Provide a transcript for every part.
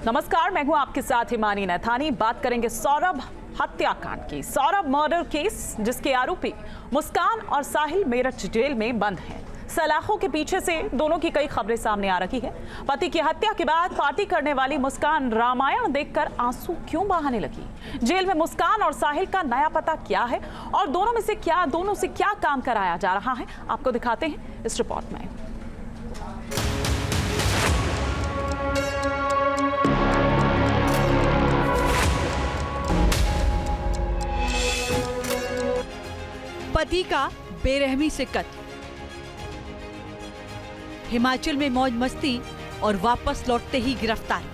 नमस्कार, मैं हूं आपके साथ हिमानी नैथानी। बात करेंगे सौरभ हत्याकांड की। सौरभ मर्डर केस जिसके आरोपी मुस्कान और साहिल मेरठ जेल में बंद हैं। सलाखों के पीछे से दोनों की कई खबरें सामने आ रही है। पति की हत्या के बाद पार्टी करने वाली मुस्कान रामायण देखकर आंसू क्यों बहाने लगी? जेल में मुस्कान और साहिल का नया पता क्या है और दोनों से क्या काम कराया जा रहा है, आपको दिखाते हैं इस रिपोर्ट में। पति का बेरहमी से कत्ल, हिमाचल में मौज मस्ती और वापस लौटते ही गिरफ्तारी।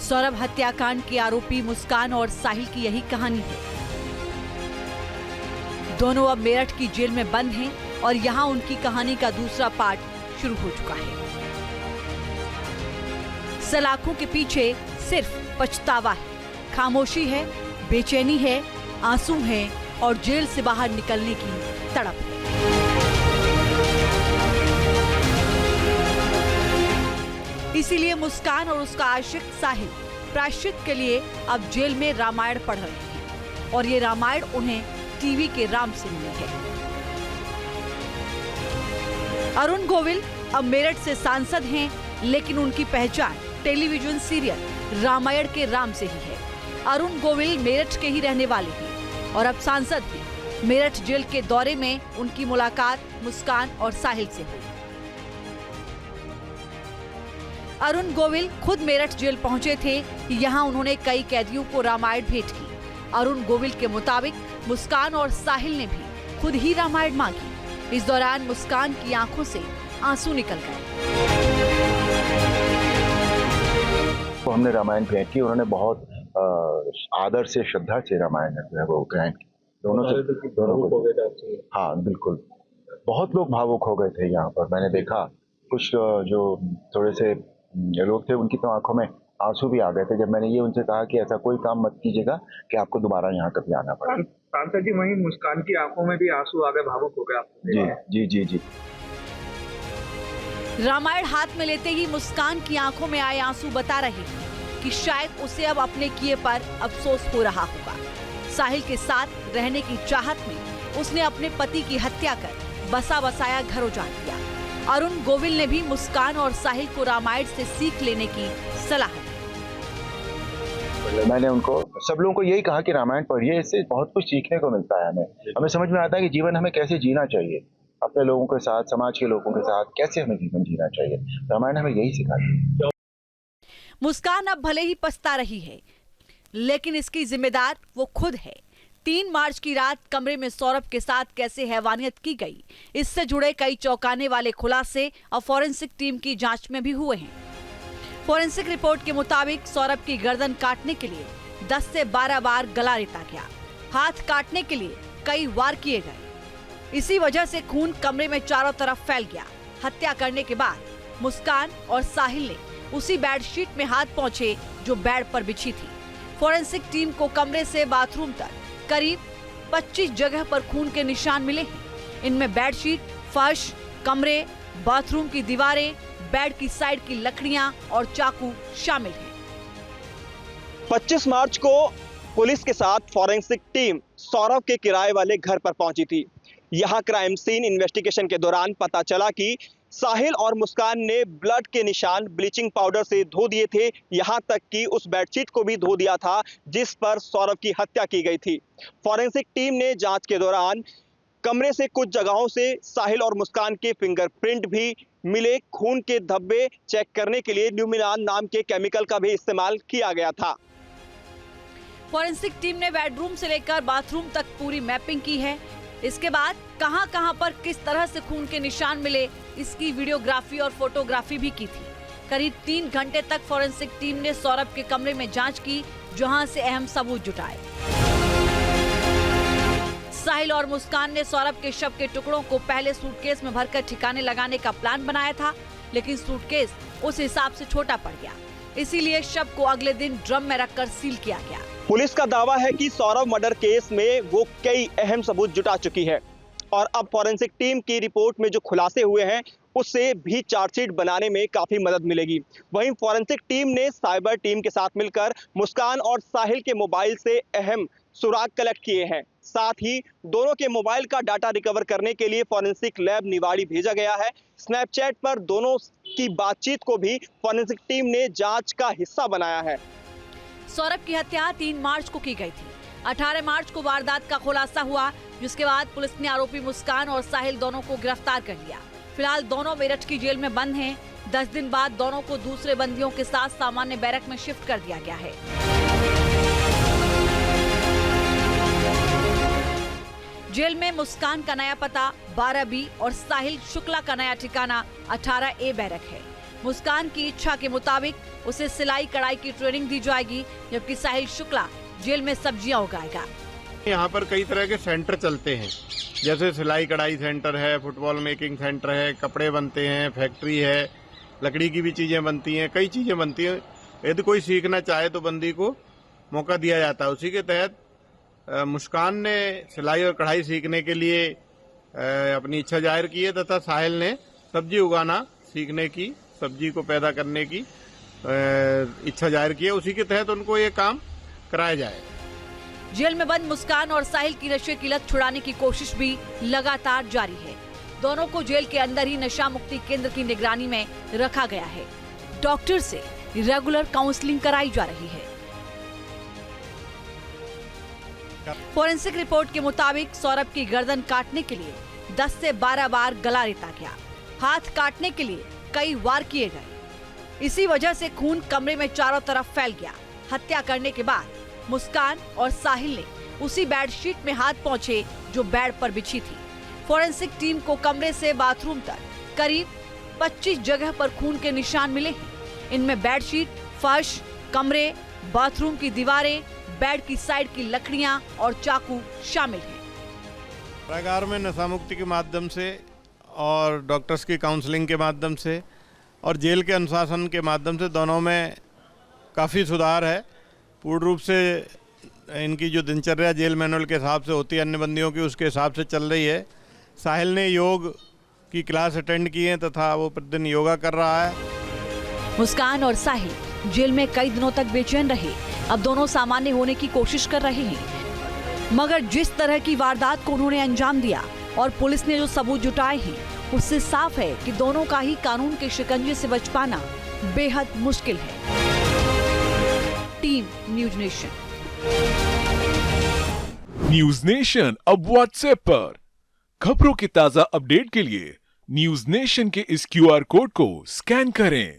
सौरभ हत्याकांड के आरोपी मुस्कान और साहिल की यही कहानी है। दोनों अब मेरठ की जेल में बंद हैं और यहां उनकी कहानी का दूसरा पार्ट शुरू हो चुका है। सलाखों के पीछे सिर्फ पछतावा है, खामोशी है, बेचैनी है, आंसू है और जेल से बाहर निकलने की तड़प है। इसीलिए मुस्कान और उसका आशिक साहिल प्रायश्चित के लिए अब जेल में रामायण पढ़ रहे हैं और ये रामायण उन्हें टीवी के राम से मिली है। अरुण गोविल अब मेरठ से सांसद हैं, लेकिन उनकी पहचान टेलीविजन सीरियल रामायण के राम से ही है। अरुण गोविल मेरठ के ही रहने वाले हैं और अब सांसद हैं। मेरठ जेल के दौरे में उनकी मुलाकात मुस्कान और साहिल से हुई। अरुण गोविल खुद मेरठ जेल पहुंचे थे। यहां उन्होंने कई कैदियों को रामायण भेंट की। अरुण गोविल के मुताबिक मुस्कान और साहिल ने भी खुद ही रामायण मांगी। इस दौरान मुस्कान की आंखों से आंसू निकल गए। तो हमने रामायण भेंट की, उन्होंने बहुत आदर से, श्रद्धा से रामायण जो है वो ग्रहण की। दोनों को। हाँ बिल्कुल, बहुत लोग भावुक हो गए थे यहाँ पर। मैंने देखा कुछ जो थोड़े से लोग थे, उनकी तो आंखों में आंसू भी आ गए थे जब मैंने ये उनसे कहा कि ऐसा कोई काम मत कीजिएगा कि आपको दोबारा यहाँ कभी आना पड़े। सांसद जी, वहीं मुस्कान की आंखों में भी आंसू आ गए, भावुक हो गए। जी जी जी जी। रामायण हाथ में लेते ही मुस्कान की आंखों में आए आंसू बता रहे हैं कि शायद उसे अब अपने किए पर अफसोस हो रहा होगा। साहिल के साथ रहने की चाहत में उसने अपने पति की हत्या कर बसा बसाया घर उजाड़ दिया। अरुण गोविल ने भी मुस्कान और साहिल को रामायण से सीख लेने की सलाह दी। मैंने उनको, सब लोगों को यही कहा कि रामायण पढ़िए, इससे बहुत कुछ सीखने को मिलता है। हमें समझ में आता है कि जीवन हमें कैसे जीना चाहिए, अपने लोगों के साथ, समाज के लोगों के साथ कैसे हमें जीवन जीना चाहिए। रामायण हमें यही सिखाती है। मुस्कान अब भले ही पछता रही है, लेकिन इसकी जिम्मेदार वो खुद है। 3 मार्च की रात कमरे में सौरभ के साथ कैसे हैवानियत की गई, इससे जुड़े कई चौंकाने वाले खुलासे और फॉरेंसिक टीम की जांच में भी हुए हैं। फॉरेंसिक रिपोर्ट के मुताबिक सौरभ की गर्दन काटने के लिए 10 से 12 बार गला रेता गया। हाथ काटने के लिए कई वार किए गए। इसी वजह से खून कमरे में चारों तरफ फैल गया। हत्या करने के बाद मुस्कान और साहिल ने उसी बेडशीट में हाथ पहुंचे जो बेड पर बिछी थी। फॉरेंसिक टीम को कमरे से बाथरूम तक करीब 25 जगह पर खून के निशान मिले हैं। इनमें बेडशीट, फर्श, कमरे, बाथरूम की दीवारें, बेड की साइड की लकड़ियां और चाकू शामिल हैं। 25 मार्च को पुलिस के साथ फॉरेंसिक टीम सौरभ के किराए वाले घर पर पहुंची थी। यहां क्राइम सीन इन्वेस्टिगेशन के दौरान पता चला कि साहिल और मुस्कान ने ब्लड के निशान ब्लीचिंग पाउडर से धो दिए थे। यहां तक कि उस बेडशीट को भी धो दिया था जिस पर सौरभ की हत्या की गई थी। फॉरेंसिक टीम ने जांच के दौरान कमरे से कुछ जगहों से साहिल और मुस्कान के फिंगरप्रिंट भी मिले। खून के धब्बे चेक करने के लिए ल्यूमिनान नाम के केमिकल का भी इस्तेमाल किया गया था। फॉरेंसिक टीम ने बेडरूम से लेकर बाथरूम तक पूरी मैपिंग की है। इसके बाद कहां-कहां पर किस तरह से खून के निशान मिले, इसकी वीडियोग्राफी और फोटोग्राफी भी की थी। करीब 3 घंटे तक फॉरेंसिक टीम ने सौरभ के कमरे में जांच की, जहां से अहम सबूत जुटाए। साहिल और मुस्कान ने सौरभ के शव के टुकड़ों को पहले सूटकेस में भरकर ठिकाने लगाने का प्लान बनाया था, लेकिन सूटकेस उस हिसाब से छोटा पड़ गया। इसीलिए शव को अगले दिन ड्रम में रखकर सील किया गया। पुलिस का दावा है कि सौरभ मर्डर केस में वो कई अहम सबूत जुटा चुकी है और अब फॉरेंसिक टीम की रिपोर्ट में जो खुलासे हुए हैं उससे भी चार्जशीट बनाने में काफी मदद मिलेगी। वहीं फॉरेंसिक टीम ने साइबर टीम के साथ मिलकर मुस्कान और साहिल के मोबाइल से अहम सुराग कलेक्ट किए हैं। साथ ही दोनों के मोबाइल का डाटा रिकवर करने के लिए फॉरेंसिक लैब निवाड़ी भेजा गया है। स्नैपचैट पर दोनों की बातचीत को भी फॉरेंसिक टीम ने जांच का हिस्सा बनाया है। सौरभ की हत्या 3 मार्च को की गई थी। 18 मार्च को वारदात का खुलासा हुआ, जिसके बाद पुलिस ने आरोपी मुस्कान और साहिल दोनों को गिरफ्तार कर लिया। फिलहाल दोनों मेरठ की जेल में बंद हैं। 10 दिन बाद दोनों को दूसरे बंदियों के साथ सामान्य बैरक में शिफ्ट कर दिया गया है। जेल में मुस्कान का नया पता 12B और साहिल शुक्ला का नया ठिकाना 18A बैरक है। मुस्कान की इच्छा के मुताबिक उसे सिलाई कढ़ाई की ट्रेनिंग दी जाएगी, जबकि साहिल शुक्ला जेल में सब्जियां उगाएगा। यहाँ पर कई तरह के सेंटर चलते हैं, जैसे सिलाई कढ़ाई सेंटर है, फुटबॉल मेकिंग सेंटर है, कपड़े बनते हैं, फैक्ट्री है, लकड़ी की भी चीजें बनती हैं, कई चीजें बनती हैं। यदि कोई सीखना चाहे तो बंदी को मौका दिया जाता है। उसी के तहत मुस्कान ने सिलाई और कढ़ाई सीखने के लिए अपनी इच्छा जाहिर की है तथा साहिल ने सब्जी उगाना सीखने की, सब्जी को पैदा करने की इच्छा जाहिर की है। उसी के तहत उनको ये काम कराया जाए। जेल में बंद मुस्कान और साहिल की नशे की लत छुड़ाने की कोशिश भी लगातार जारी है। दोनों को जेल के अंदर ही नशा मुक्ति केंद्र की निगरानी में रखा गया है। डॉक्टर से रेगुलर काउंसलिंग कराई जा रही है। फोरेंसिक रिपोर्ट के मुताबिक सौरभ की गर्दन काटने के लिए 10 से 12 बार गला रेता गया। हाथ काटने के लिए कई वार किए गए। इसी वजह से खून कमरे में चारों तरफ फैल गया। हत्या करने के बाद मुस्कान और साहिल ने उसी बेडशीट में हाथ पहुंचे जो बेड पर बिछी थी। फोरेंसिक टीम को कमरे से बाथरूम तक करीब 25 जगह पर खून के निशान मिले हैं। इनमें बेडशीट, फर्श, कमरे, बाथरूम की दीवारें, बेड की साइड की लकड़ियां और चाकू शामिल हैं। कारागार में नशा मुक्ति के माध्यम से और डॉक्टर्स की काउंसलिंग के माध्यम से और जेल के अनुशासन के माध्यम से दोनों में काफ़ी सुधार है। पूर्ण रूप से इनकी जो दिनचर्या जेल मैनुअल के हिसाब से होती है, अन्य बंदियों की उसके हिसाब से चल रही है। साहिल ने योग की क्लास अटेंड की है तथा वो प्रतिदिन योगा कर रहा है। मुस्कान और साहिल जेल में कई दिनों तक बेचैन रहे। अब दोनों सामान्य होने की कोशिश कर रहे हैं, मगर जिस तरह की वारदात को उन्होंने अंजाम दिया और पुलिस ने जो सबूत जुटाए हैं, उससे साफ है कि दोनों का ही कानून के शिकंजे से बच पाना बेहद मुश्किल है। Team news nation. News nation अब व्हाट्सएप पर खबरों के ताजा अपडेट के लिए न्यूज नेशन के इस QR कोड को स्कैन करें।